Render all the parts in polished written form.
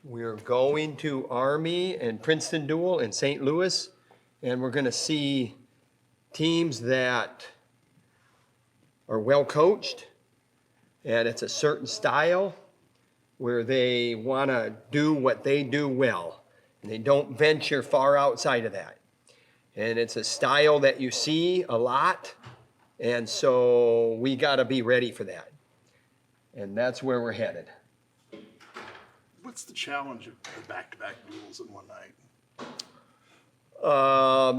We're going to Army and Princeton duel in St. Louis, and we're going to see teams that are well coached, and it's a certain style where they want to do what they do well, and they don't venture far outside of that. And it's a style that you see a lot, and so we got to be ready for that. And that's where we're headed. What's the challenge of the back-to-back duels in one night?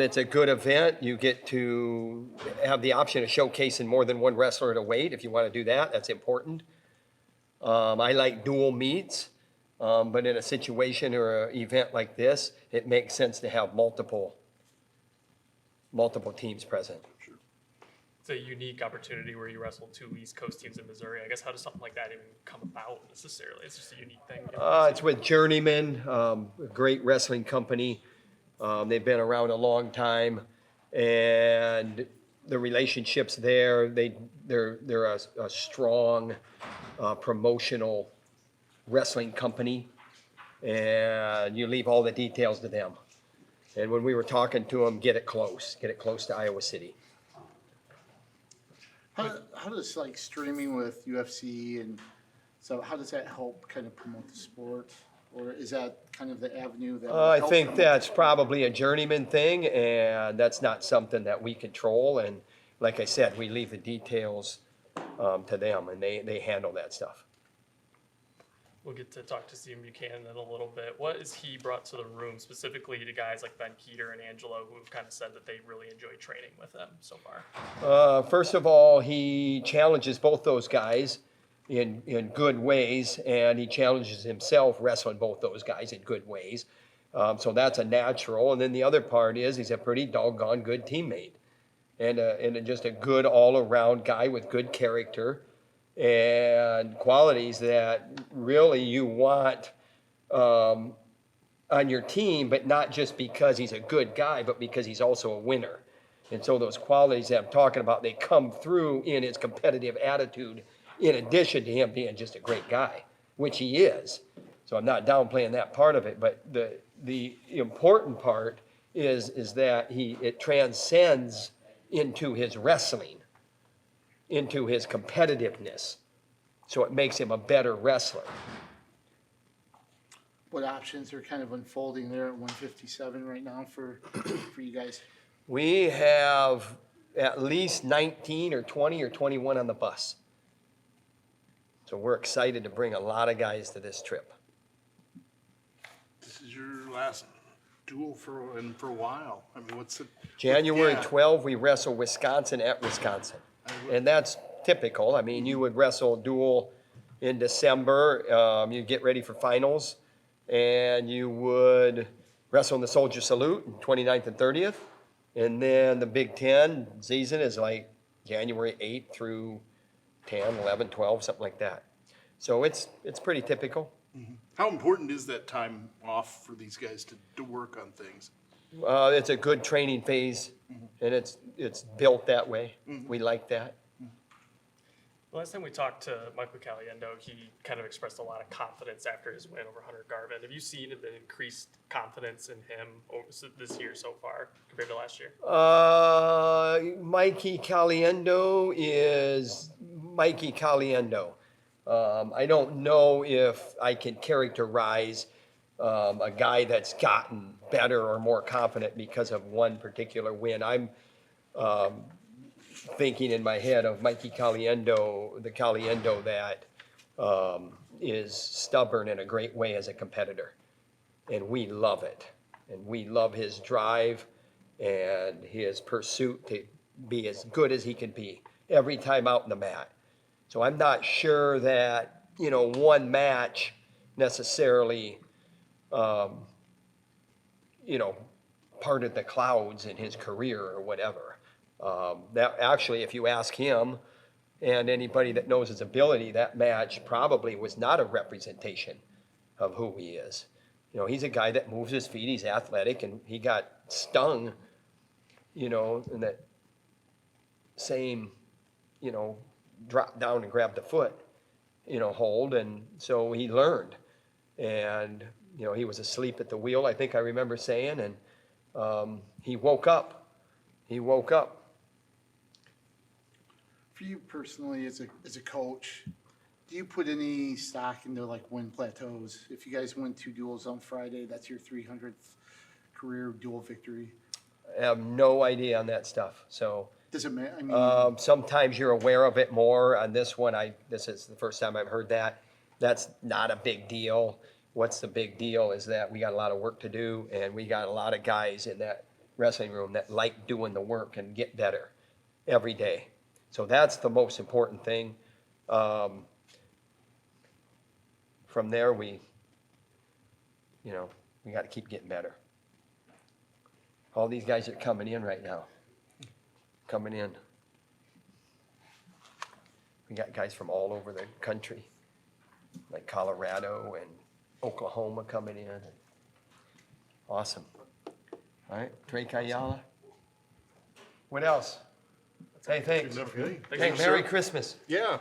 It's a good event. You get to have the option of showcasing more than one wrestler at a weight. If you want to do that, that's important. I like dual meets, but in a situation or an event like this, it makes sense to have multiple teams present. Sure. It's a unique opportunity where you wrestle two East Coast teams in Missouri. I guess how does something like that even come about necessarily? It's just a unique thing. It's with Journeyman, a great wrestling company. They've been around a long time, and the relationships there, they're a strong promotional wrestling company, and you leave all the details to them. And when we were talking to them, get it close to Iowa City. How does like streaming with UFC and so how does that help kind of promote the sport, or is that kind of the avenue that? I think that's probably a Journeyman thing, and that's not something that we control. And like I said, we leave the details to them, and they handle that stuff. We'll get to talk to Stephen Buchanan in a little bit. What has he brought to the room, specifically to guys like Ben Keeter and Angelo, who have kind of said that they really enjoy training with him so far? First of all, he challenges both those guys in good ways, and he challenges himself wrestling both those guys in good ways. So that's a natural. And then the other part is he's a pretty doggone good teammate, and just a good all-around guy with good character and qualities that really you want on your team, but not just because he's a good guy, but because he's also a winner. And so those qualities that I'm talking about, they come through in his competitive attitude, in addition to him being just a great guy, which he is. So I'm not downplaying that part of it, but the important part is that it transcends into his wrestling, into his competitiveness. So it makes him a better wrestler. What options are kind of unfolding there at 157 right now for you guys? We have at least 19 or 20 or 21 on the bus. So we're excited to bring a lot of guys to this trip. This is your last duel for a while. I mean, what's it? January Yeah. 12, we wrestle Wisconsin at Wisconsin. And that's typical. I mean, you would wrestle a duel in December. You get ready for finals. And you would wrestle in the Soldier Salute on 29th and 30th. And then the Big Ten season is like January 8th through 10, 11, 12, something like that. So it's pretty typical. Mm-hmm. How important is that time off for these guys to work on things? It's a good training phase, and it's built that way. We like that. The last time we talked to Michael Caliendo, he kind of expressed a lot of confidence after his win over Hunter Garvin. Have you seen an increased confidence in him this year so far compared to last year? Mikey Caliendo is Mikey Caliendo. I don't know if I can characterize a guy that's gotten better or more confident because of one particular win. I'm thinking in my head of Mikey Caliendo, the Caliendo that is stubborn in a great way as a competitor. And we love it. And we love his drive and his pursuit to be as good as he can be every time out in the mat. So I'm not sure that, one match necessarily, parted the clouds in his career or whatever. That actually, if you ask him and anybody that knows his ability, that match probably was not a representation of who he is. He's a guy that moves his feet, he's athletic, and he got stung, in that same, drop down and grab the foot, hold, and so he learned. And, you know, he was asleep at the wheel, I think I remember saying, and he woke up. He woke up. For you personally, as a coach, do you put any stock into like win plateaus? If you guys win 2 duels on Friday, that's your 300th career duel victory. I have no idea on that stuff, so. Does it matter? I mean, Sometimes you're aware of it more. On this one, this is the first time I've heard that. That's not a big deal. What's the big deal is that we got a lot of work to do, and we got a lot of guys in that wrestling room that like doing the work and get better every day. So that's the most important thing. From there, we got to keep getting better. All these guys are coming in right now. Coming in. We got guys from all over the country, like Colorado and Oklahoma coming in. Awesome. All right, Drake Ayala. What else? Hey, thanks. Enough, hey. Hey, Merry Christmas. Yeah.